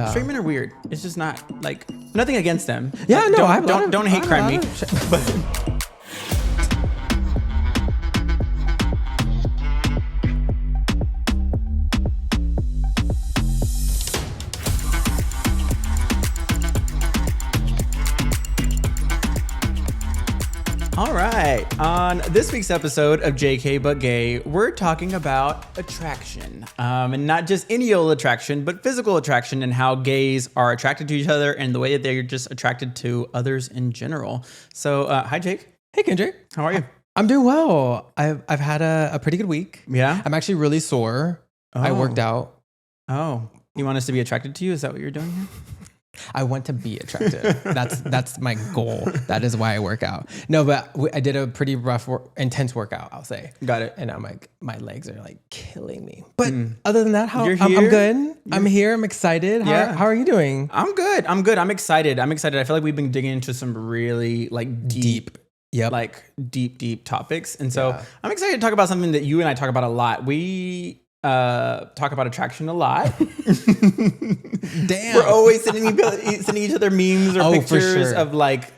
Straight men are weird. It's just not like nothing against them. Yeah, like, no, don't hate crime me. But all right, on this week's episode of JK But Gay, we're talking about attraction. And not just any old attraction, but physical attraction and how gays are attracted to each other and the way that they're just attracted to others in general. So, hi, Jake. Hey, Kendrick. How are you? I'm doing well. I've had a pretty good week. Yeah? I'm actually really sore. I worked out. Oh, you want us to be attracted to you? Is that what you're doing here? I want to be attractive. That's my goal. That is why I work out. No, but I did a pretty rough, intense workout, I'll say. Got it. And I'm like, my legs are like killing me. But other than that, I'm good. I'm here. I'm excited. How are you doing? I'm good. I'm excited. I feel like we've been digging into some really like deep topics. And so I'm excited to talk about something that you and I talk about a lot. We talk about attraction a lot. Damn. We're always sending each other memes or pictures sure. of like,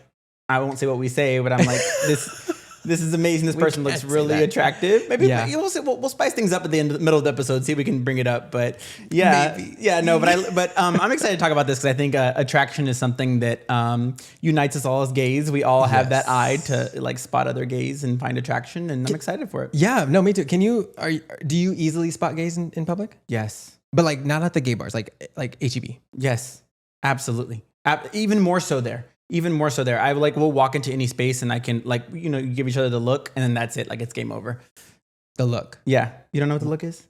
I won't say what we say, but I'm like, this is amazing. This person looks really attractive. Maybe we'll spice things up at the middle of the episode, see if we can bring it up. But I'm excited to talk about this because I think attraction is something that unites us all as gays. We all have that eye to like spot other gays and find attraction, and I'm excited for it. Yeah, no, me too. Do you easily spot gays in public? Yes, but like not at the gay bars, like HEB. Yes, absolutely. Even more so there. I like will walk into any space and I can like, you give each other the look and then that's it. Like it's game over. The look. Yeah. You don't know what the look is?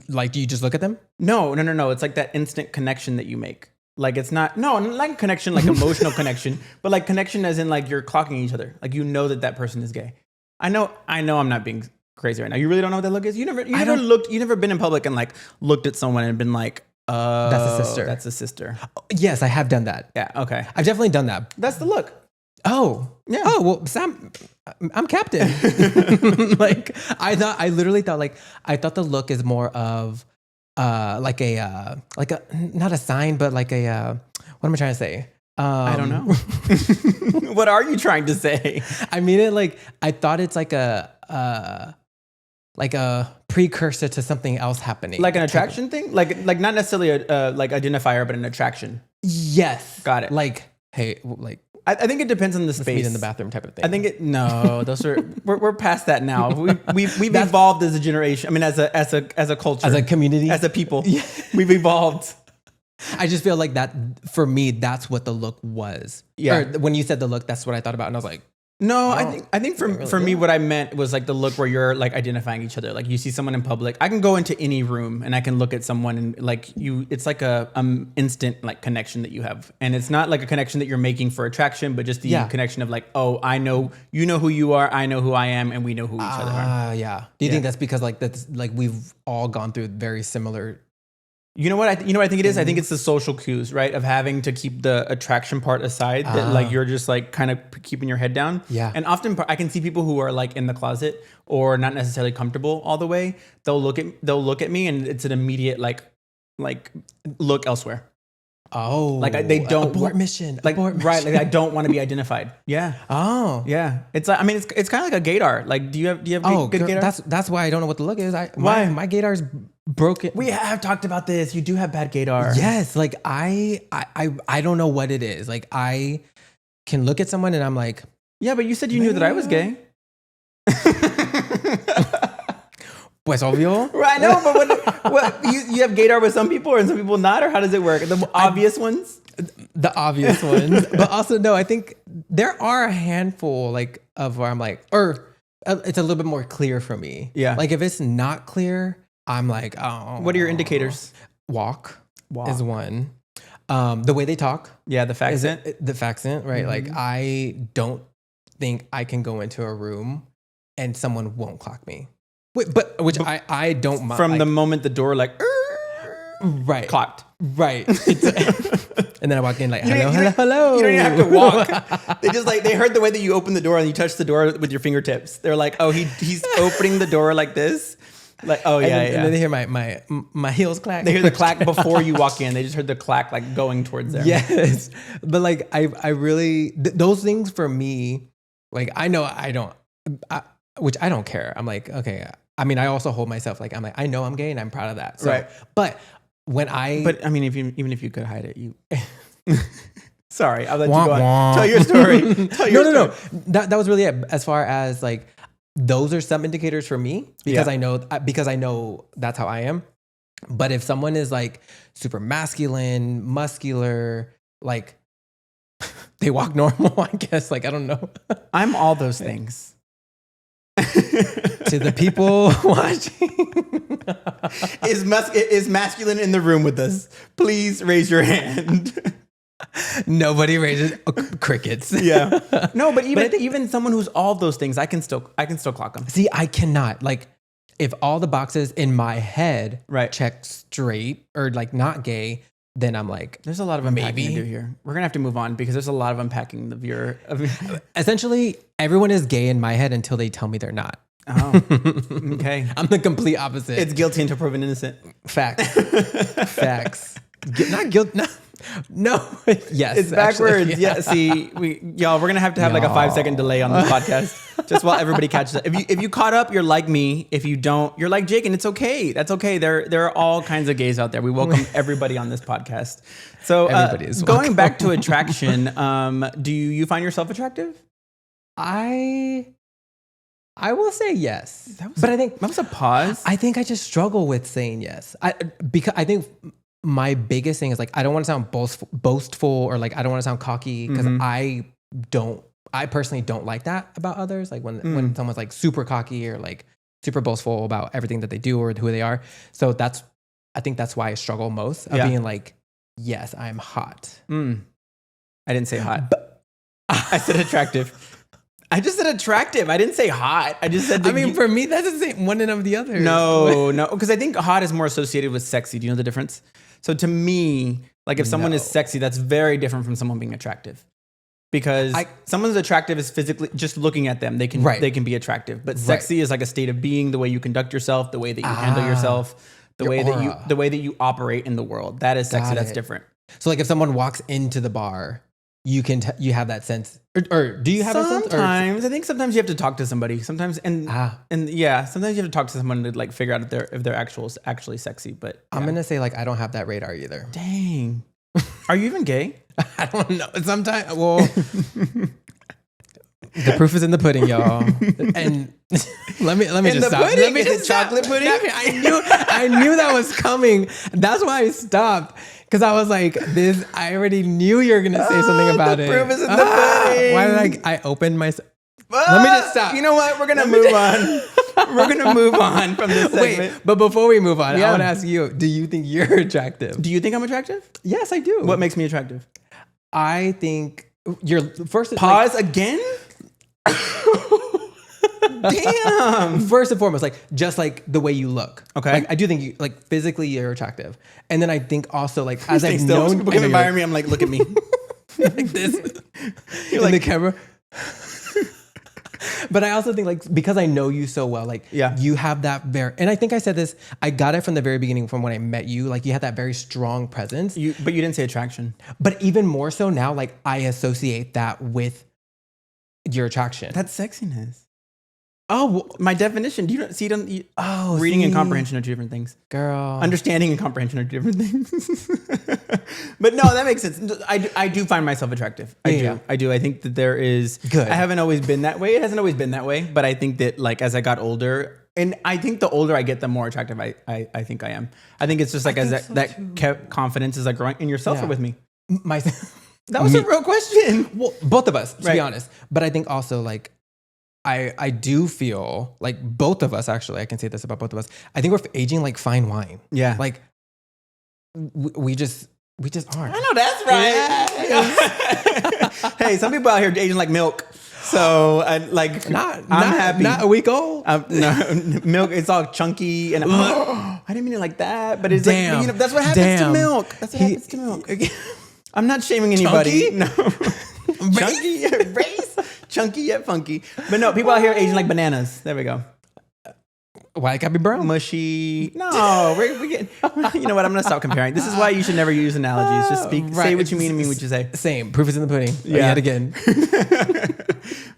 Like, do you just look at them? No. It's like that instant connection that you make. Like it's not like connection, like emotional connection, but like connection as in like you're clocking each other. Like, that person is gay. I know I'm not being crazy right now. You really don't know what that look is? You never been in public and like looked at someone and been like, that's a sister. Yes, I have done that. Yeah. Okay. I've definitely done that. That's the look. Oh, yeah. Oh, well, Sam, I'm captain. Like I literally thought the look is more of, like a, not a sign, but like a, what am I trying to say? I don't know. What are you trying to say? I mean it like, I thought it's like a precursor to something else happening. Like an attraction thing? Like not necessarily a like identifier, but an attraction. Yes. Got it. Like, hey, like I think it depends on the space. Meet in the bathroom type of thing. I think we're past that now. We've evolved as a generation. I mean, as a culture, as a community, as a people, we've evolved. I just feel like that for me, that's what the look was. Yeah. Or when you said the look, that's what I thought about, and I was like, no, I think for me, what I meant was like the look where you're like identifying each other. Like you see someone in public, I can go into any room and I can look at someone and like it's like a instant like connection that you have. And it's not like a connection that you're making for attraction, but just the connection of like, oh, I know, you know who you are, I know who I am, and we know who each other are. Yeah. Do you think that's because like that's like we've all gone through very similar? You know what I think it is? I think it's the social cues, right? Of having to keep the attraction part aside, that like you're just like kind of keeping your head down. Yeah. And often I can see people who are like in the closet or not necessarily comfortable all the way. They'll look at me and it's an immediate like look elsewhere. Oh, like they don't mission. Right? Like I don't want to be identified. Yeah. Oh, yeah. It's like it's kind of like a gaydar. Like do you have good gaydar? That's why I don't know what the look is. Why my gaydar's broken. We have talked about this. You do have bad gaydar. Yes. Like I don't know what it is. Like I can look at someone and I'm like, yeah, but you said you knew that I was gay. Pues obvio. Right, I know, but what you have gaydar with some people and some people not, or how does it work? The obvious ones? The obvious ones. But also, no, I think there are a handful like of where I'm like, or it's a little bit more clear for me. Yeah. Like if it's not clear, I'm like, oh. What are your indicators? Walk is one. The way they talk. Yeah, the faccent. The faccent, right? Mm-hmm. Like I don't think I can go into a room and someone won't clock me. But I don't mind. From the moment the door like right clocked. Right. And then I walk in like hello. You don't even have to walk. They just like they heard the way that you open the door and you touch the door with your fingertips. They're like, oh, he's opening the door like this. Like, oh yeah, and then they hear my heels clack. They hear the clack before you walk in. They just heard the clack like going towards there. Yes, but like I really those things for me, like I know I don't, which I don't care. I'm like, okay. I mean, I also hold myself like I'm like I know I'm gay and I'm proud of that. So, right. But I mean, even if you could hide it, you. Sorry, I'll let you go on. Tell your story. No. That was really it. As far as like, those are some indicators for me because I know that's how I am. But if someone is like super masculine, muscular, like they walk normal, I guess. Like I don't know. I'm all those things. To the people watching, is masculine in the room with us? Please raise your hand. Nobody raises crickets. Yeah. No, but even someone who's all those things, I can still clock them. See, I cannot. Like, if all the boxes in my head check straight or like not gay, then I'm like, there's a lot of unpacking to do here. We're gonna have to move on because there's a lot of unpacking the viewer. Essentially, everyone is gay in my head until they tell me they're not. Oh, okay. I'm the complete opposite. It's guilty until proven innocent. Facts. Not guilt. No. Yes. It's backwards. Actually, yeah. See, we're gonna have to have like a 5-second delay on this podcast just while everybody catches up. If you caught up, you're like me. If you don't, you're like Jake, and it's okay. That's okay. There are all kinds of gays out there. We welcome everybody on this podcast. So going back to attraction, do you find yourself attractive? I will say yes, but I think that was a pause. I think I just struggle with saying yes. Because I think my biggest thing is like I don't want to sound boastful or like I don't want to sound cocky because I personally don't like that about others. Like when someone's like super cocky or like super boastful about everything that they do or who they are. So I think that's why I struggle most of being like, yes, I'm hot. I didn't say hot. I said attractive. I just said attractive. I didn't say hot. I just said. For me, that's the same one and of the other. No, because I think hot is more associated with sexy. Do you know the difference? So to me, like if someone is sexy, that's very different from someone being attractive. Because someone's attractive is physically just looking at them. They can be attractive, but sexy is like a state of being, the way you conduct yourself, the way that you handle yourself, the way that you operate in the world. That is sexy. That's different. So like if someone walks into the bar, you have that sense, or do you have a sense? Sometimes I think sometimes you have to talk to somebody. Sometimes sometimes you have to talk to someone to like figure out if they're actually sexy. But I'm gonna say like I don't have that radar either. Dang, are you even gay? I don't know. Sometimes, well, the proof is in the pudding, y'all. And let me just stop. Pudding, let me just chocolate pudding. I knew that was coming. That's why I stopped. Because I was like, I already knew you were going to say something about it. The proof is in the pudding. Why did I opened my... Let me just stop. You know what? We're going to move on. We're going to move on from this segment. Wait, but before we move on, I want to ask you, do you think you're attractive? Do you think I'm attractive? Yes, I do. What makes me attractive? I think you're... First, pause again? Damn. First and foremost, like just like the way you look. Okay. Like, I do think you like physically you're attractive. And then I think also like as I've known people can admire me, I'm like, look at me. Like this. You're like the camera. But I also think like because I know you so well, like you have that and I think I said this, I got it from the very beginning from when I met you. Like you had that very strong presence. But you didn't say attraction. But even more so now, like I associate that with your attraction. That's sexiness. Oh, well, my definition. Do you see? Reading and comprehension are two different things. Girl. Understanding and comprehension are two different things. But no, that makes sense. I do find myself attractive. I do. I think that there is. Good. I haven't always been that way. It hasn't always been that way. But I think that like as I got older, and I think the older I get, the more attractive I think I am. I think it's just like that confidence is like growing in yourself or with me. That was a real question. Well, both of us, to be honest. But I think also like. I do feel like both of us, actually, I can say this about both of us. I think we're aging like fine wine. Yeah. Like we just aren't. I know that's right. Hey, some people out here aging like milk. So I'm happy. Not a week old. No, milk. It's all chunky and I didn't mean it like that. But it's like that's what happens to milk. That's what happens to milk. I'm not shaming anybody. Chunky? No. Chunky race. Chunky yet funky. But no, people out here aging like bananas. There we go. Why it gotta be brown? Mushy. No, we're getting. You know what? I'm gonna stop comparing. This is why you should never use analogies. Just speak. Say what you mean and mean what you say. Same. Proof is in the pudding. Yeah. Yet again.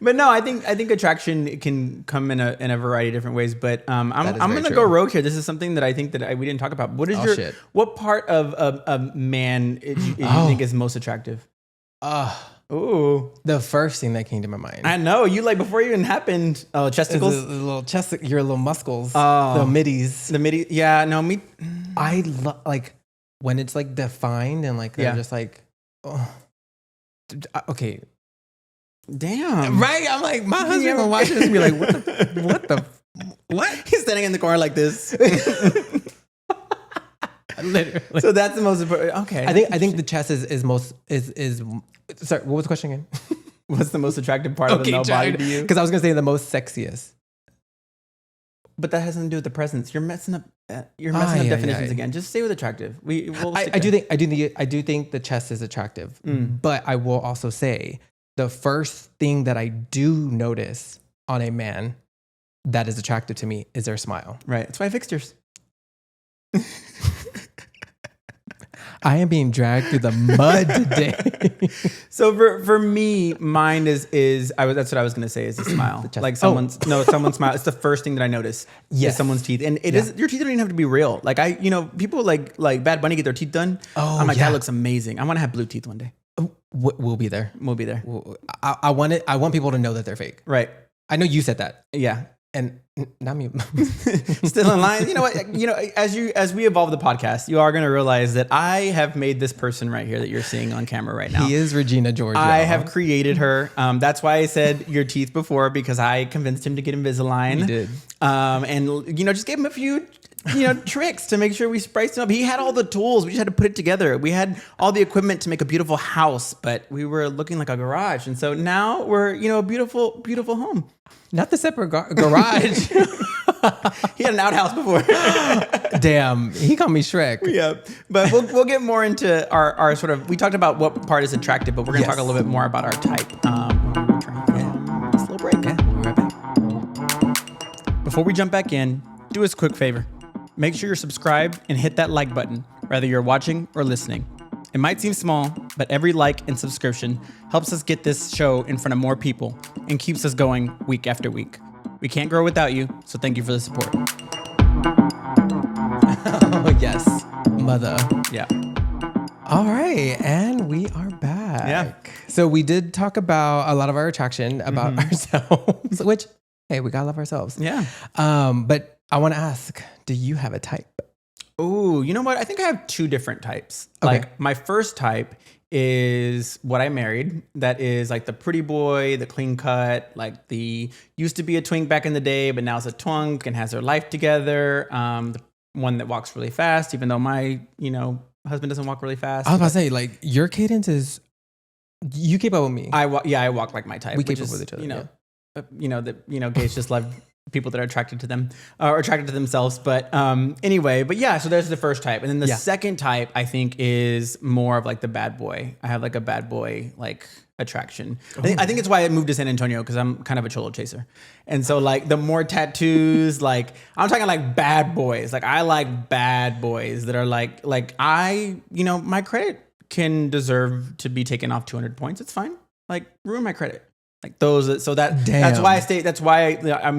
But no, I think attraction can come in a variety of different ways. But I'm gonna go rogue here. This is something that I think that we didn't talk about. What is what part of a man you think is most attractive? Ooh, the first thing that came to my mind. I know you like before it even happened. Oh, chesticles, the little chest, your little muscles, the middies, Yeah, no, me. I like when it's like defined and like they're just like, okay, damn, right? I'm like, my husband gonna watch this and be like, what? He's standing in the corner like this. Literally. So that's the most important. Okay, I think the chest is most. Sorry, what was the question again? What's the most attractive part of the male body to you? Because I was gonna say the most sexiest. But that has nothing to do with the presence. You're messing up. Definitions again. Just stay with attractive. I do think the chest is attractive. But I will also say the first thing that I do notice on a man that is attractive to me is their smile. Right. That's why I fixed yours. I am being dragged through the mud today. So for me, mine is that's what I was gonna say is the smile. Like someone's smile. It's the first thing that I notice. Yes, is someone's teeth, and it is your teeth don't even have to be real. Like people like Bad Bunny get their teeth done. I'm like that looks amazing. I want to have blue teeth one day. We'll be there. We'll be there. I want people to know that they're fake. Right. I know you said that. Yeah. And not me. Still in line. You know what? As we evolve the podcast, you are going to realize that I have made this person right here that you're seeing on camera right now. He is Regina Georgia. I have created her. That's why I said your teeth before, because I convinced him to get Invisalign. You did. And just gave him a few tricks to make sure we spiced him up. He had all the tools. We just had to put it together. We had all the equipment to make a beautiful house, but we were looking like a garage. And so now we're, a beautiful, beautiful home. Not the separate garage. He had an outhouse before. Damn, he called me Shrek. Yeah, but we'll get more into our sort of. We talked about what part is attractive, but we're going to talk a little bit more about our type. When we return from this little break. Yeah, we'll be right back. Before we jump back in, do us a quick favor. Make sure you're subscribed and hit that like button, whether you're watching or listening. It might seem small, but every like and subscription helps us get this show in front of more people and keeps us going week after week. We can't grow without you, so thank you for the support. Oh, yes. Mother. Yeah. All right, and we are back. Yeah. So we did talk about a lot of our attraction about ourselves, which, hey, we gotta love ourselves. Yeah. But I want to ask, do you have a type? Oh, you know what? I think I have two different types. Okay. Like my first type is what I married. That is like the pretty boy, the clean cut, like the used to be a twink back in the day, but now it's a twunk and has their life together. The one that walks really fast, even though my, husband doesn't walk really fast. I was about to say, like, your cadence is, you keep up with me. I walk like my type. We keep up with each other. Gays just love people that are attracted to them or attracted to themselves. But anyway, so there's the first type. And then the second type, I think, is more of like the bad boy. I have like a bad boy, like attraction. I think it's why I moved to San Antonio, because I'm kind of a cholo chaser. And so like the more tattoos, like I'm talking like bad boys. Like I like bad boys that are like my credit can deserve to be taken off 200 points. It's fine. Like ruin my credit. Like those, so that's why I stay. That's why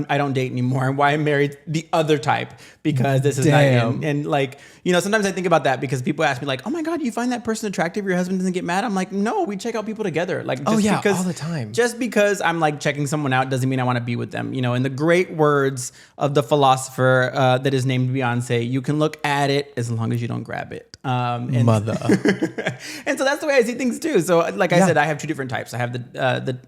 I don't date anymore, and why I married the other type, because this is not. And like sometimes I think about that, because people ask me like, "Oh my God, you find that person attractive? Your husband doesn't get mad?" I'm like, "No, we check out people together." Like, because, all the time. Just because I'm like checking someone out doesn't mean I want to be with them. In the great words of the philosopher that is named Beyonce, you can look at it as long as you don't grab it. Mother. And so that's the way I see things too. So like I said, I have two different types. I have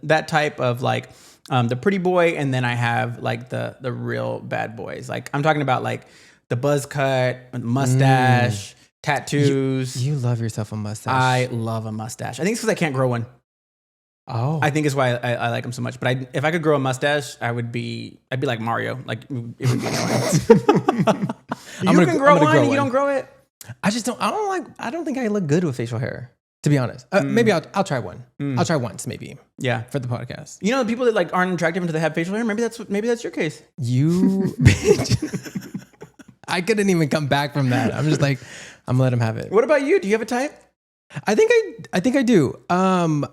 that type of like the pretty boy, and then I have like the real bad boys. Like I'm talking about like the buzz cut, mustache, tattoos. You love yourself a mustache. I love a mustache. I think it's because I can't grow one. Oh, I think it's why I like them so much. But if I could grow a mustache, I'd be like Mario. Like it would be annoying. You can grow one, and you don't grow it. I don't think I look good with facial hair. To be honest, maybe I'll try one. I'll try once, maybe. Yeah, for the podcast. You know, the people that like aren't attractive until they have facial hair. Maybe that's your case. You bitch. I couldn't even come back from that. I'm just like, I'm gonna let him have it. What about you? Do you have a type? I think I do. I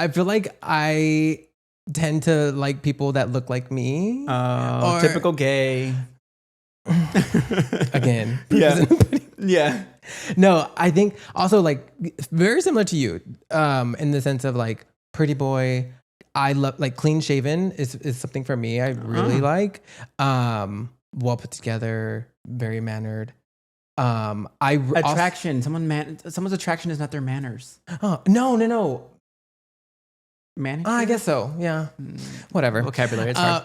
feel like I tend to like people that look like me. Oh, typical gay. Again. Yeah. Yeah. No, I think also like very similar to you, in the sense of like pretty boy. I love like clean shaven is something for me. I really like, well put together, very mannered. Attraction. Someone's attraction is not their manners. Oh, no. Manicure? I guess so. Yeah. Whatever. Vocabulary. It's hard.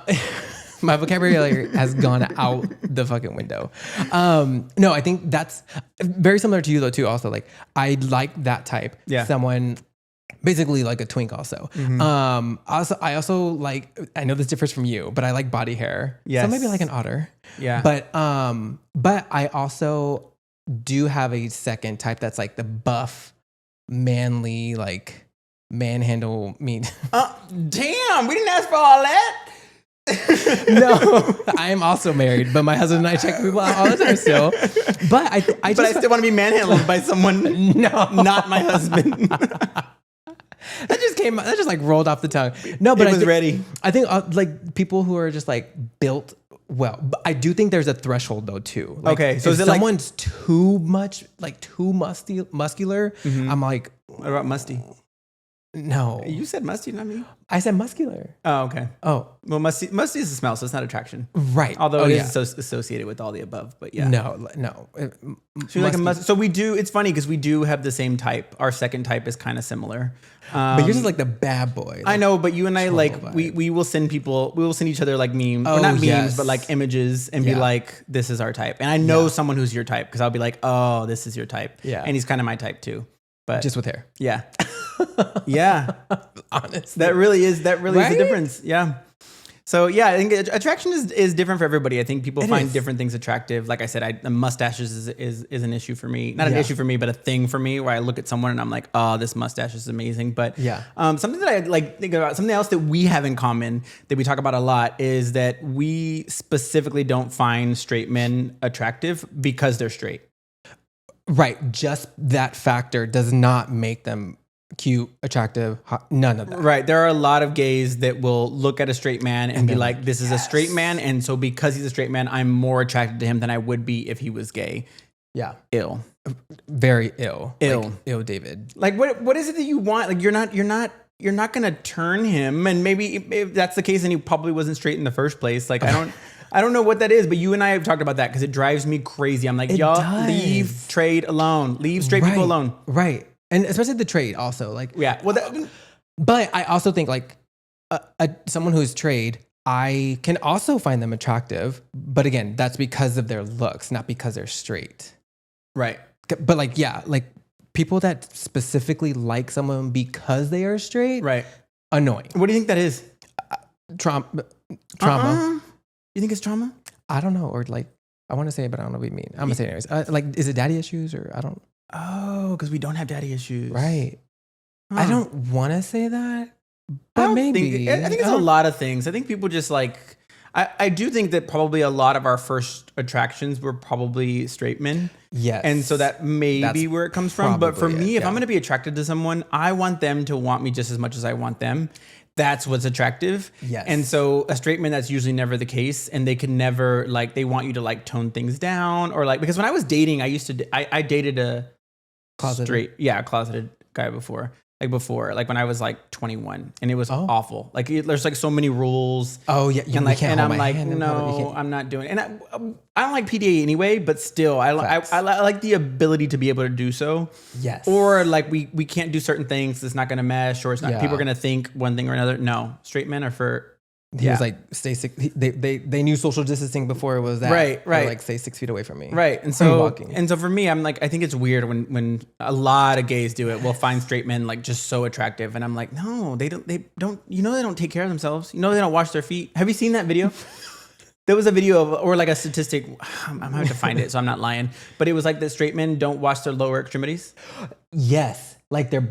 My vocabulary has gone out the fucking window. No, I think that's very similar to you though too. Also, like I like that type. Yeah. Someone basically like a twink also. I also like, I know this differs from you, but I like body hair. Yes. So maybe like an otter. Yeah. But I also do have a second type that's like the buff, manly, like manhandle me. Damn, we didn't ask for all that. No, I am also married, but my husband and I check people out all the time still. But I still want to be manhandled by someone. No, not my husband. That just like rolled off the tongue. No, but it was ready. I think like people who are just like built well. But I do think there's a threshold though too. Like, okay, so if is it someone's too much, like too muscular, I'm like, what about musty? No. You said musty, not me. I said muscular. Oh, okay. Oh. Well, musty is a smell, so it's not attraction. Right. Although it is associated with all the above, but yeah. No. So, like so we do, it's funny because we do have the same type. Our second type is kind of similar. But yours is like the bad boy. Like, I know, but you and I like, we will send each other like memes. Or not memes, but like images and be like, this is our type. And I know someone who's your type because I'll be like, oh, this is your type. Yeah. And he's kind of my type too. But just with hair. Yeah. Yeah. Honestly. That really is the difference. Yeah. So yeah, I think attraction is different for everybody. I think people find different things attractive. Like I said, the mustaches is an issue for me. Not an issue for me, but a thing for me where I look at someone and I'm like, oh, this mustache is amazing. But something that I like think about, something else that we have in common that we talk about a lot is that we specifically don't find straight men attractive because they're straight. Right. Just that factor does not make them cute, attractive, hot, none of that. Right. There are a lot of gays that will look at a straight man and be like, this is a straight man. And so because he's a straight man, I'm more attracted to him than I would be if he was gay. Yeah. Ill. Very ill. Ill. Like, ill, David. Like what is it that you want? Like you're not going to turn him. And maybe if that's the case, then he probably wasn't straight in the first place. Like I don't know what that is, but you and I have talked about that because it drives me crazy. I'm like, y'all leave trade alone. Leave straight people alone. Right. And especially the trade also. Like, yeah. Well, but I also think like someone who's trade, I can also find them attractive. But again, that's because of their looks, not because they're straight. Right. But like, yeah, like people that specifically like someone because they are straight. Right. Annoying. What do you think that is? Trauma. You think it's trauma? I don't know. Or like, I want to say it, but I don't know what you mean. I'm going to say it anyways. Like, is it daddy issues or I don't. Oh, because we don't have daddy issues. Right. I don't want to say that, but maybe. I think it's a lot of things. I think people just like, I do think that probably a lot of our first attractions were probably straight men. Yes. And so that may be where it comes from. But for me, if I'm going to be attracted to someone, I want them to want me just as much as I want them. That's what's attractive. Yes. And so a straight man, that's usually never the case. And they can never like, they want you to like tone things down or like, because when I was dating, I dated a closeted guy before. Like when I was like 21 and it was awful. Like there's like so many rules. Oh yeah. And I'm like, no, I'm not doing it. And I don't like PDA anyway, but still I like the ability to be able to do so. Yes. Or like we can't do certain things. It's not going to mesh or it's not, people are going to think one thing or another. No, straight men are for, he was like, stay 6. They knew social distancing before it was that. Right. Like stay 6 feet away from me. Right. And so for me, I'm like, I think it's weird when a lot of gays do it. We'll find straight men like just so attractive, and I'm like, no, they don't. You know, they don't take care of themselves. You know, they don't wash their feet. Have you seen that video? There was a video of, or like a statistic. I'm gonna have to find it, so I'm not lying. But it was like that straight men don't wash their lower extremities. Yes, like their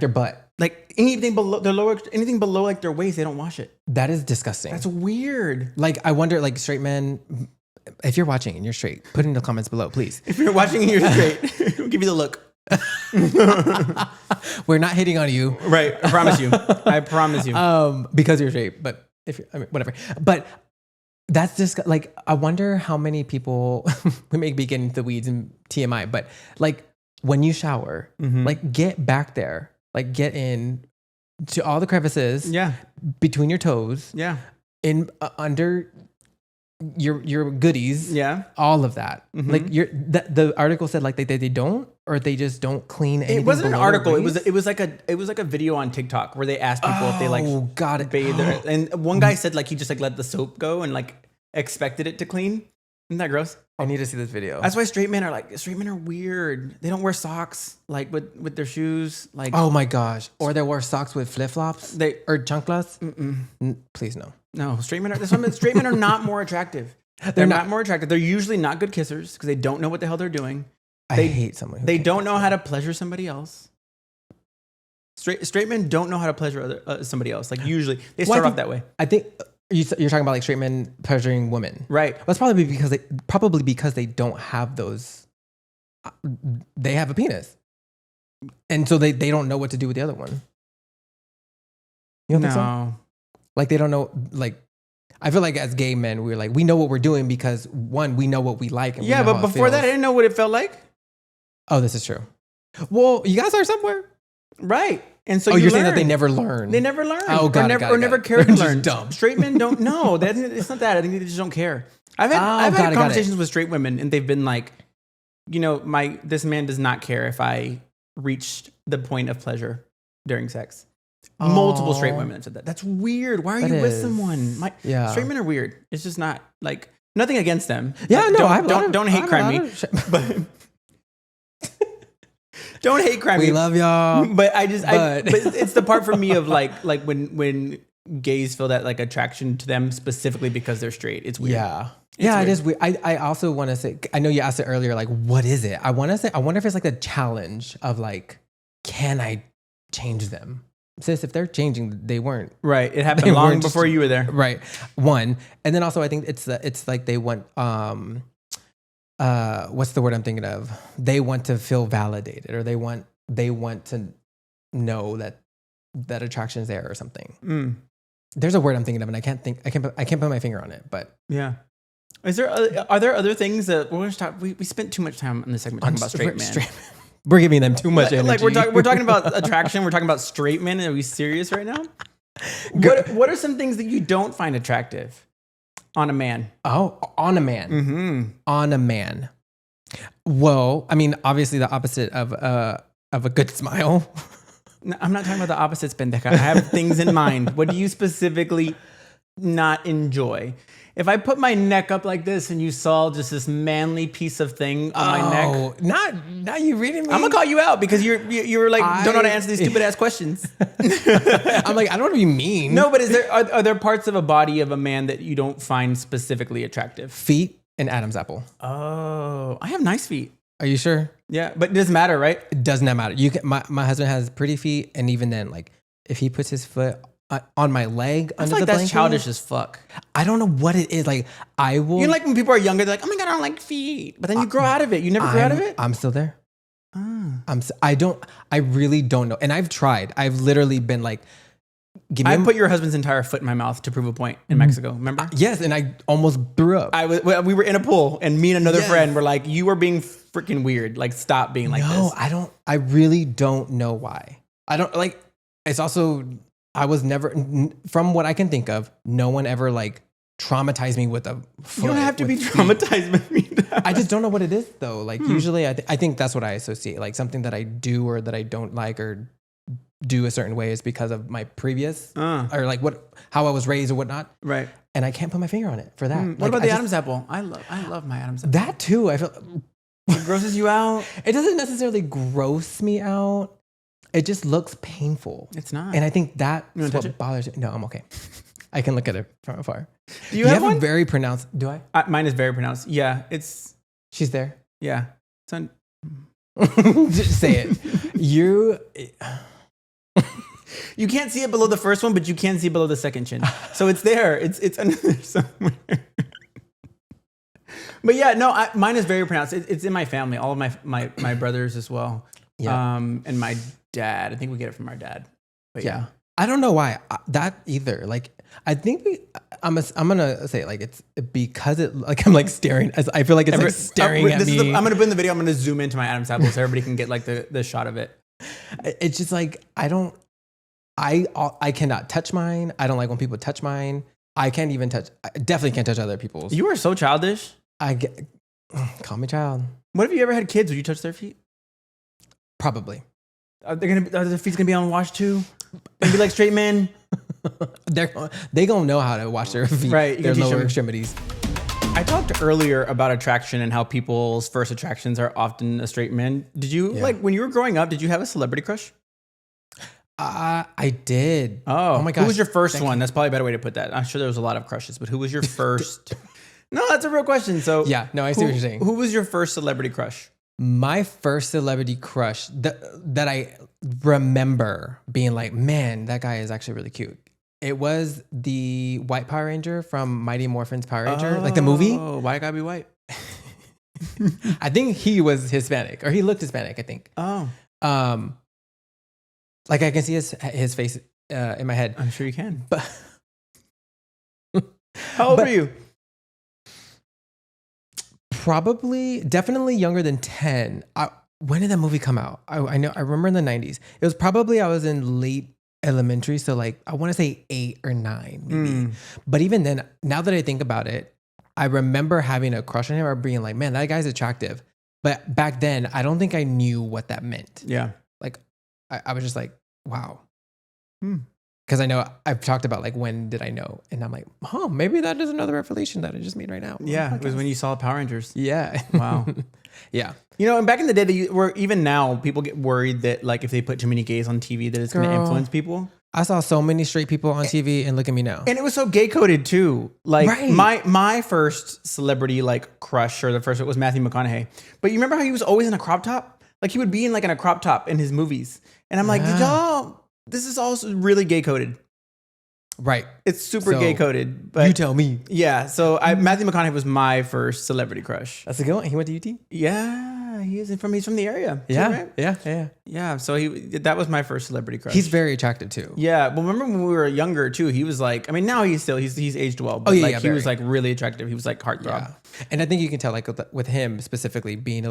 butt. Like anything below their lower, anything below like their waist, they don't wash it. That is disgusting. That's weird. Like I wonder, like straight men, if you're watching and you're straight, put it in the comments below, please. If you're watching and you're straight, we'll give you the look. We're not hitting on you, right? I promise you. I promise you. Because you're straight, but if you're, I mean, whatever. But that's just like, I wonder how many people, we may be getting into the weeds and TMI, but like when you shower, like get back there, like get in to all the crevices, between your toes, in under your goodies, all of that. Like the article said like they don't, or they just don't clean anything. It wasn't an article. It was like a video on TikTok where they asked people if they like bathe their, and one guy said like he just like let the soap go and like expected it to clean. Isn't that gross? I need to see this video. That's why straight men are weird. They don't wear socks like with their shoes. Like, oh my gosh. Or they wear socks with flip flops. Or chanclas. Please no. No, straight men are not more attractive. They're not more attractive. They're usually not good kissers because they don't know what the hell they're doing. I hate someone. They don't know how to pleasure somebody else. Straight men don't know how to pleasure somebody else. Like usually they start off that way. I think you're talking about like straight men pleasuring women, right? That's probably because they don't have those. They have a penis, and so they don't know what to do with the other one. You don't think so? Like they don't know. Like I feel like as gay men, we know what we're doing because one, we know what we like. And but before that, I didn't know what it felt like. Oh, this is true. Well, you guys are somewhere, right? And so you're saying that they never learn. They never learn. Oh, or never care to learn. Dumb. Straight men don't know. It's not that. I think they just don't care. I've had conversations with straight women, and they've been like, you know, this man does not care if I reached the point of pleasure during sex. Multiple straight women have said that. That's weird. Why are you with someone? Straight men are weird. It's just not like nothing against them. Yeah, like, no, don't hate crime me. But don't hate crime. We love y'all. But but it's the part for me of like when gays feel that like attraction to them specifically because they're straight. It's weird. It is weird. I also want to say, I know you asked it earlier, like, what is it? I wonder if it's like a challenge of like, can I change them? Sis, if they're changing, they weren't. Right. It happened long before you were there. Right. One. And then also I think it's like they want, what's the word I'm thinking of? They want to feel validated, or they want to know that attraction is there or something. There's a word I'm thinking of, and I can't put my finger on it. But yeah, are there other things that we spent too much time in this segment talking about straight men? We're giving them too much energy. Like we're talking about attraction. We're talking about straight men. Are we serious right now? What are some things that you don't find attractive on a man? Oh, on a man. On a man. Well, I mean, obviously the opposite of a good smile. No, I'm not talking about the opposites, pendeja. I have things in mind. What do you specifically not enjoy? If I put my neck up like this and you saw just this manly piece of thing on my neck. Not you reading me. I'm going to call you out because you were like, don't know how to answer these stupid ass questions. I'm like, I don't know what you mean. No, but are there parts of a body of a man that you don't find specifically attractive? Feet and Adam's apple. Oh, I have nice feet. Are you sure? Yeah, but it doesn't matter, right? It does not matter. You can. My husband has pretty feet, and even then, like if he puts his foot on my leg under the blanket, that's childish as fuck. I don't know what it is. Like I will. You know, like when people are younger, they're like, "Oh my god, I don't like feet," but then you grow out of it. You never grow out of it. I'm still there. I really don't know. And I've tried. I've literally been like, I put your husband's entire foot in my mouth to prove a point in Mexico. Remember? Yes, and I almost threw up. We were in a pool, and me and another friend were like, "You are being freaking weird. Like, stop being like this." No, I don't. I really don't know why. I don't like. It's also I was never, from what I can think of, no one ever like traumatized me with a foot. You don't have to be traumatized with me. I just don't know what it is though. Like usually, I think that's what I associate. Like something that I do or that I don't like or do a certain way is because of my previous or like how I was raised or whatnot. Right. And I can't put my finger on it for that. What like, about the Adam's apple? I love my Adam's apple. That too. I feel it grosses you out. It doesn't necessarily gross me out. It just looks painful. It's not. And I think that's what bothers me. No, I'm okay. I can look at it from afar. Do you have one? A very pronounced. Do I? Mine is very pronounced. Yeah, it's. She's there. Yeah. It's on. Just say it. You can't see it below the first one, but you can see below the second chin. So it's there. It's under there somewhere. But yeah, no, mine is very pronounced. It's in my family. All of my brothers as well. Yeah. And my dad. I think we get it from our dad. But yeah. I don't know why that either. Like, I think I'm gonna say like it's because it like I'm like staring. I feel like it's like staring at me. I'm gonna put in the video. I'm gonna zoom into my Adam's apple so everybody can get like the shot of it. It's just like I cannot touch mine. I don't like when people touch mine. I definitely can't touch other people's. You are so childish. Call me child. What if you ever had kids? Would you touch their feet? Probably. Are their feet gonna be on wash too? And be like straight men. They gonna know how to wash their feet, right? Their lower extremities. I talked earlier about attraction and how people's first attractions are often a straight men. Did you like when you were growing up? Did you have a celebrity crush? I did. Oh my gosh! Who was your first one? That's probably a better way to put that. I'm sure there was a lot of crushes, but who was your first? No, that's a real question. So yeah, no, I see what you're saying. Who was your first celebrity crush? My first celebrity crush that I remember being like, man, that guy is actually really cute. It was the white Power Ranger from Mighty Morphin's Power Ranger, like the movie. Oh, why gotta be white? I think he was Hispanic, or he looked Hispanic, I think. Oh. Like I can see his face in my head. I'm sure you can. But how old are you? Probably, definitely younger than 10. When did that movie come out? I remember in the 90s. It was probably, I was in late elementary. So like, I want to say 8 or 9 maybe. But even then, now that I think about it, I remember having a crush on him or being like, man, that guy's attractive. But back then, I don't think I knew what that meant. Yeah. Like, I was just like, wow. Because I know I've talked about like, when did I know? And I'm like, oh, maybe that is another revelation that I just made right now. Yeah, it was when you saw Power Rangers. Yeah. Wow. Yeah. You know, and back in the day, even now, people get worried that like if they put too many gays on TV, that it's going to influence people. I saw so many straight people on TV and look at me now. And it was so gay coded too. Like my first celebrity like crush or the first was Matthew McConaughey. But you remember how he was always in a crop top? Like he would be in like in a crop top in his movies. And I'm like, did y'all, this is also really gay coded. Right. It's super gay coded. But you tell me. Yeah. So Matthew McConaughey was my first celebrity crush. That's a good one. He went to UT? Yeah. He's from the area. Yeah. Too, right? Yeah. Yeah. So that was my first celebrity crush. He's very attractive too. Yeah. But remember when we were younger too, he was like, I mean, now he's aged well, but he was like really attractive. He was like heartthrob. Yeah. And I think you can tell like with him specifically being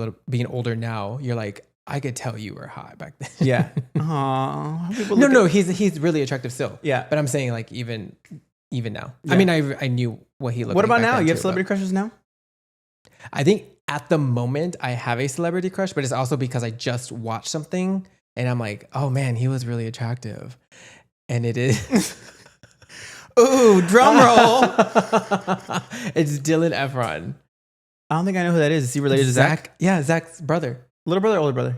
older now, you're like, I could tell you were hot back then. Yeah. Aww. No, he's really attractive still. Yeah. But I'm saying like even now. Yeah. I mean, I knew what he looked like. What about now? You have celebrity crushes now? I think at the moment I have a celebrity crush, but it's also because I just watched something and I'm like, oh man, he was really attractive. And it is. Ooh, drum roll. It's Dylan Efron. I don't think I know who that is. Is he related to Zach? Yeah, Zach's brother. Little brother, older brother?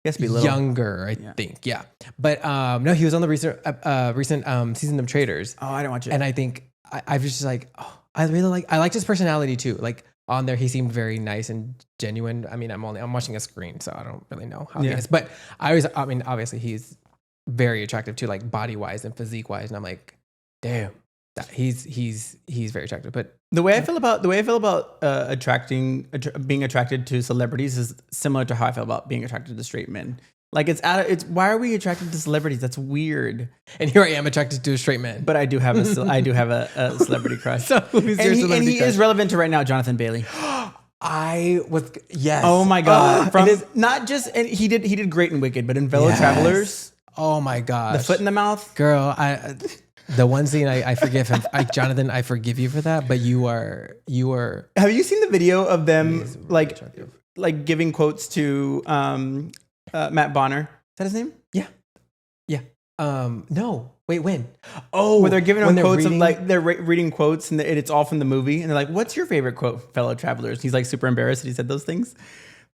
He has to be little. Younger, I think. Yeah. But no, he was on the recent season of Traitors. Oh, I didn't watch it. And I think I was just like, oh, I liked his personality too. Like on there, he seemed very nice and genuine. I mean, I'm watching a screen, so I don't really know how he is. But I mean, obviously he's very attractive too, like body wise and physique wise. And I'm like, damn, he's very attractive. But the way I feel about being attracted to celebrities is similar to how I feel about being attracted to straight men. Like it's why are we attracted to celebrities? That's weird. And here I am attracted to a straight man. But I do have a celebrity crush. So who's your celebrity crush? Is relevant to right now, Jonathan Bailey. Yes. Oh my god. And he did great in Wicked, but in Fellow Travelers. Oh my gosh. The foot in the mouth. Girl, the one scene I forgive him. Jonathan, I forgive you for that, but you are. Have you seen the video of them really like giving quotes to Matt Bonner? Is that his name? Yeah. No. Wait, when? Oh, where they're giving him quotes of like they're reading quotes and it's all from the movie, and they're like, "What's your favorite quote, Fellow Travelers?" He's like super embarrassed that he said those things,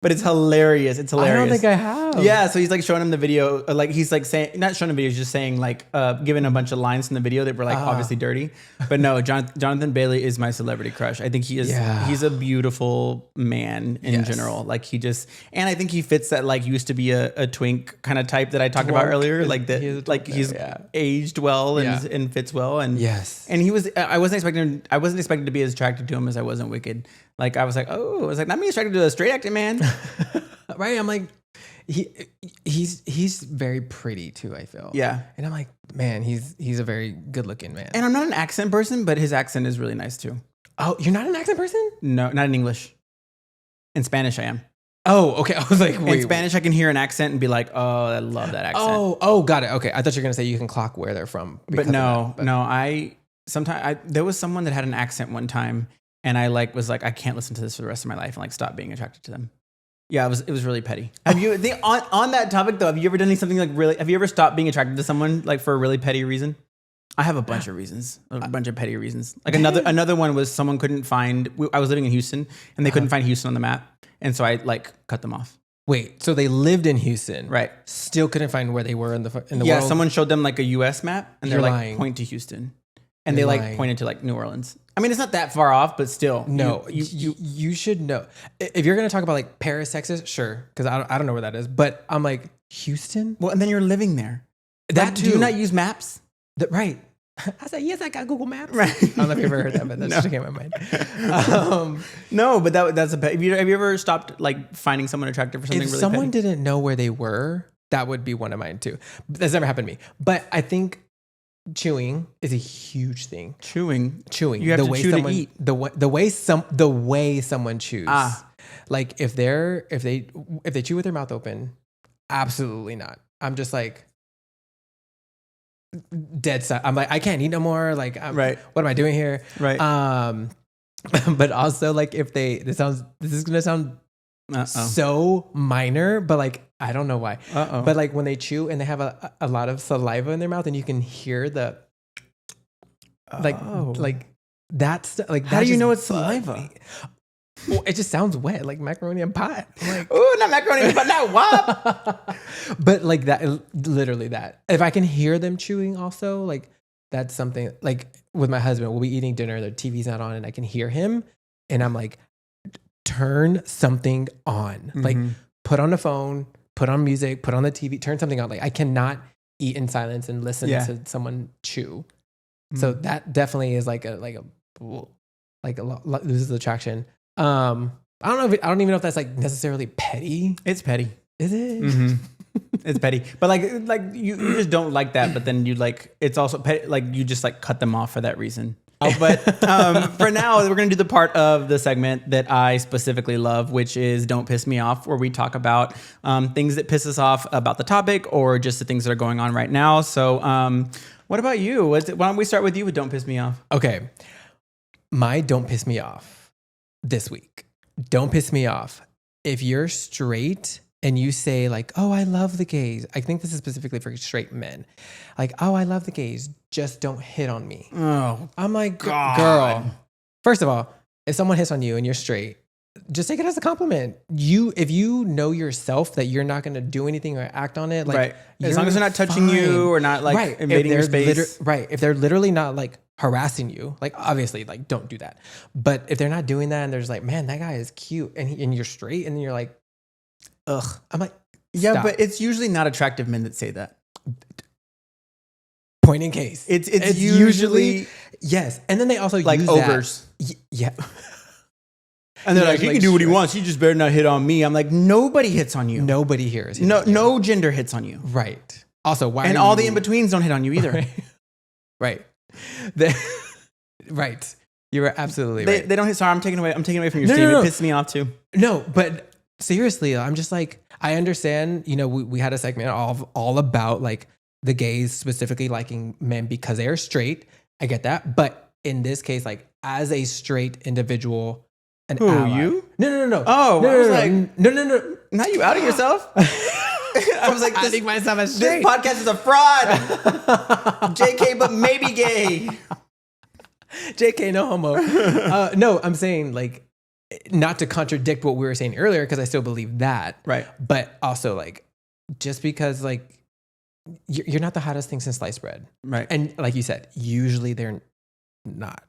but it's hilarious. It's hilarious. I don't think I have. love. Yeah, so he's like showing him the video, like he's like saying, not showing him video, he's just saying like, giving a bunch of lines from the video that were like obviously dirty. But no, Jonathan Bailey is my celebrity crush. I think he is, he's a beautiful man in general. Like he just, and I think he fits that like used to be a twink kind of type that I talked about earlier. Like that, like he's aged well and fits well. And and he was, I wasn't expecting to be as attracted to him as I was in Wicked. Like I was like, not me attracted to a straight acting man. Right? I'm like, he's very pretty too, I feel. Yeah. And I'm like, man, he's a very good looking man. And I'm not an accent person, but his accent is really nice too. Oh, you're not an accent person? No, not in English. In Spanish, I am. Oh, okay. I was like, wait. In Spanish, I can hear an accent and be like, oh, I love that accent. Oh, got it. Okay. I thought you were going to say you can clock where they're from. But no, there was someone that had an accent one time and I was like, I can't listen to this for the rest of my life and like stop being attracted to them. Yeah, it was really petty. Have you on that topic though? Have you ever done something like really? Have you ever stopped being attracted to someone like for a really petty reason? I have a bunch of reasons, a bunch of petty reasons. Like another one was someone couldn't find. I was living in Houston and they couldn't find Houston on the map, and so I like cut them off. Wait, so they lived in Houston, right? Still couldn't find where they were in the world. Yeah, someone showed them like a U.S. map, and they're like point to Houston, and they like pointed to like New Orleans. I mean, it's not that far off, but still. No, you should know. If you're going to talk about like Paris, Texas, sure. Because I don't know where that is. But I'm like, Houston? Well, and then you're living there. That too. Do you not use maps? Right. I said, yes, I got Google Maps. Right. I don't know if you've ever heard that, but that just came to my mind. No, but that's a pet. Have you ever stopped like finding someone attractive for something really petty? If someone didn't know where they were, that would be one of mine too. That's never happened to me. But I think chewing is a huge thing. Chewing. You have to chew to eat. The way someone chews. Like if they chew with their mouth open, absolutely not. I'm just like dead set. I'm like, I can't eat no more. Like, what am I doing here? Right. But also like if this is gonna sound so minor, but like I don't know why. But like when they chew and they have a lot of saliva in their mouth and you can hear the like that's like how do you know it's saliva? Well, it just sounds wet, like macaroni and pot. Like, oh, not macaroni and pot, not what? But like that, literally that. If I can hear them chewing, also like that's something. Like with my husband, we'll be eating dinner, the TV's not on, and I can hear him, and I'm like, turn something on, like put on the phone, put on music, put on the TV, turn something on. Like I cannot eat in silence and listen to someone chew. So that definitely is like a loses attraction. I don't even know if that's like necessarily petty. It's petty. Is it? Mm-hmm. It's petty, but like you just don't like that. But then you like it's also petty. Like you just like cut them off for that reason. But for now, we're gonna do the part of the segment that I specifically love, which is "Don't Piss Me Off," where we talk about things that piss us off about the topic or just the things that are going on right now. So, what about you? Why don't we start with you with "Don't Piss Me Off"? Okay, my "Don't Piss Me Off" this week. Don't piss me off. If you're straight and you say like, oh, I love the gays. I think this is specifically for straight men. Like, oh, I love the gays. Just don't hit on me. Oh, I'm like, girl. First of all, if someone hits on you and you're straight, just take it as a compliment. If you know yourself that you're not going to do anything or act on it, like as long as they're not touching you or not like invading your space. If they're literally not like harassing you, like obviously like don't do that. But if they're not doing that and they're just like, man, that guy is cute and you're straight and you're like, ugh. I'm like, yeah, but it's usually not attractive men that say that. Point in case. It's usually yes. And then they also like use ogres. Yeah. And they're like, he can do what he wants. You just better not hit on me. I'm like, nobody hits on you. Nobody here is. No gender hits on you. Right. Also, why? And all the in-betweens don't hit on you either. Right. Right. You were absolutely right. They don't hit. Sorry, I'm taking away from your statement. It pissed me off too. No, but seriously, I'm just like, I understand, we had a segment all about like the gays specifically liking men because they are straight. I get that. But in this case, like as a straight individual, you? No. Oh, no, I was like, no. Not you outing yourself? I was like, I think myself as straight. This podcast is a fraud. JK, but maybe gay. JK, no homo. No, I'm saying like, not to contradict what we were saying earlier, because I still believe that. Right. But also like, just because like you're not the hottest thing since sliced bread. Right. And like you said, usually they're not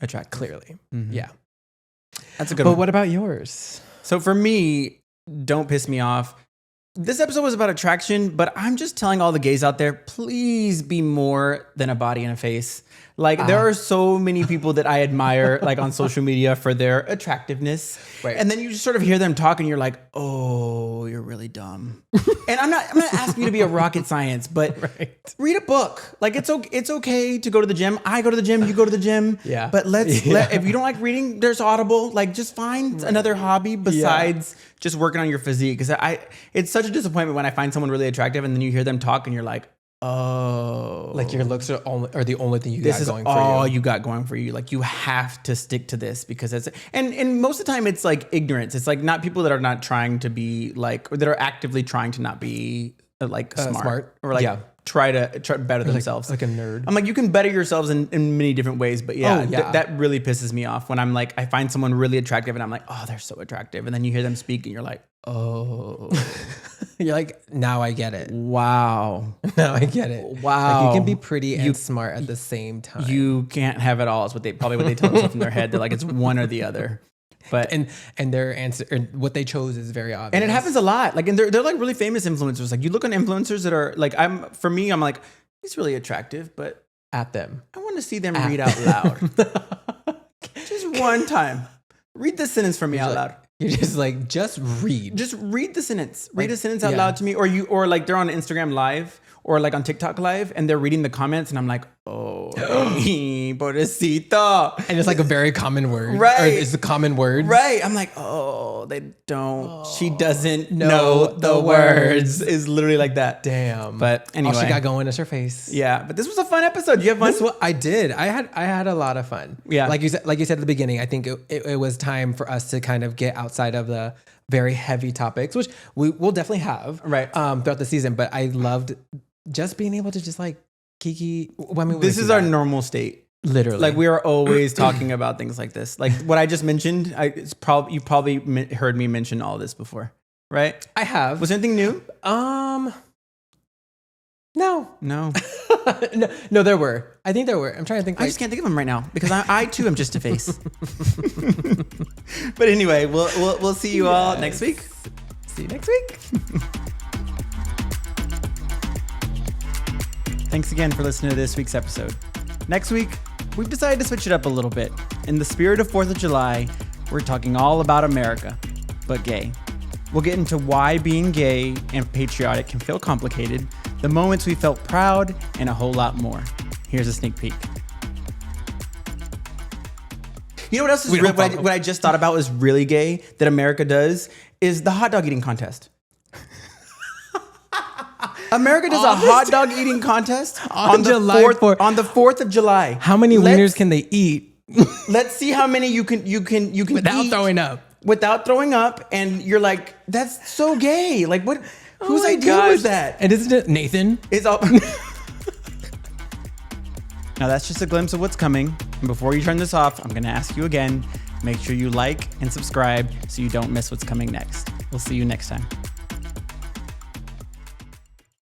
Attractive. clearly. Mm-hmm. Yeah. That's a good But one. what about yours? So for me, don't piss me off. This episode was about attraction, but I'm just telling all the gays out there, please be more than a body and a face. Like there are so many people that I admire like on social media for their attractiveness. Right. And then you just sort of hear them talk and you're like, oh, you're really dumb. And I'm not asking you to be a rocket science, but read a book. Like it's okay to go to the gym. I go to the gym, you go to the gym. Yeah. But if you don't like reading, there's Audible. Like just find another hobby besides just working on your physique. Because it's such a disappointment when I find someone really attractive and then you hear them talk and you're like, oh, Like your looks are the only thing you got going for you. This is all you got going for you. Like you have to stick to this because it's and most of the time it's like ignorance. It's like not people that are not trying to be like, or that are actively trying to not be like smart or like try to better themselves. Like a nerd. I'm like, you can better yourselves in many different ways, but that really pisses me off when I'm like, I find someone really attractive and I'm like, oh, they're so attractive. And then you hear them speak and you're like, oh. You're like, now I get it. Wow. Now I get it. Wow. Like you can be pretty and smart at the same time. You can't have it all. Is what they tell themselves in their head. They're like, it's one or the other. But and their answer, or what they chose, is very obvious. And it happens a lot. Like, and they're like really famous influencers. Like, you look on influencers that are like, I'm like, he's really attractive, but at them, I want to see them read out loud. Just one time, read the sentence for me out loud. You're just like, just read the sentence. Read a sentence out loud to me, or like they're on Instagram Live or like on TikTok Live, and they're reading the comments, and I'm like, oh, pobrecito. And it's like a very common word. Right. Or it's a common word. Right. I'm like, oh, they don't. Oh, she doesn't know the words. Is literally like that. Damn. But anyway. All she got going is her face. Yeah. But this was a fun episode. You have fun? I did. I had a lot of fun. Yeah. Like you said at the beginning, I think it was time for us to kind of get outside of the very heavy topics, which we will definitely have throughout the season. But I loved just being able to just like kiki. Well, I mean, this is our normal state. Literally. Like we are always talking about things like this. Like what I just mentioned, you probably heard me mention all this before, right? I have. Was there anything new? No. No, there were. I think there were. I'm trying to think. I just can't think of them right now because I too am just a face. But anyway, we'll see you all next week. See you next week. Thanks again for listening to this week's episode. Next week, we've decided to switch it up a little bit. In the spirit of 4th of July, we're talking all about America, but gay. We'll get into why being gay and patriotic can feel complicated, the moments we felt proud, and a whole lot more. Here's a sneak peek. You know what else is what I just thought about was really gay that America does is the hot dog eating contest. America does a hot dog eating contest on the 4th of July. How many wieners can they eat? Let's see how many you can without eat throwing up. Without throwing up, and you're like, that's so gay. Like what? Whose idea was that? And isn't it Nathan? It's all. Now that's just a glimpse of what's coming. And before you turn this off, I'm gonna ask you again. Make sure you like and subscribe so you don't miss what's coming next. We'll see you next time.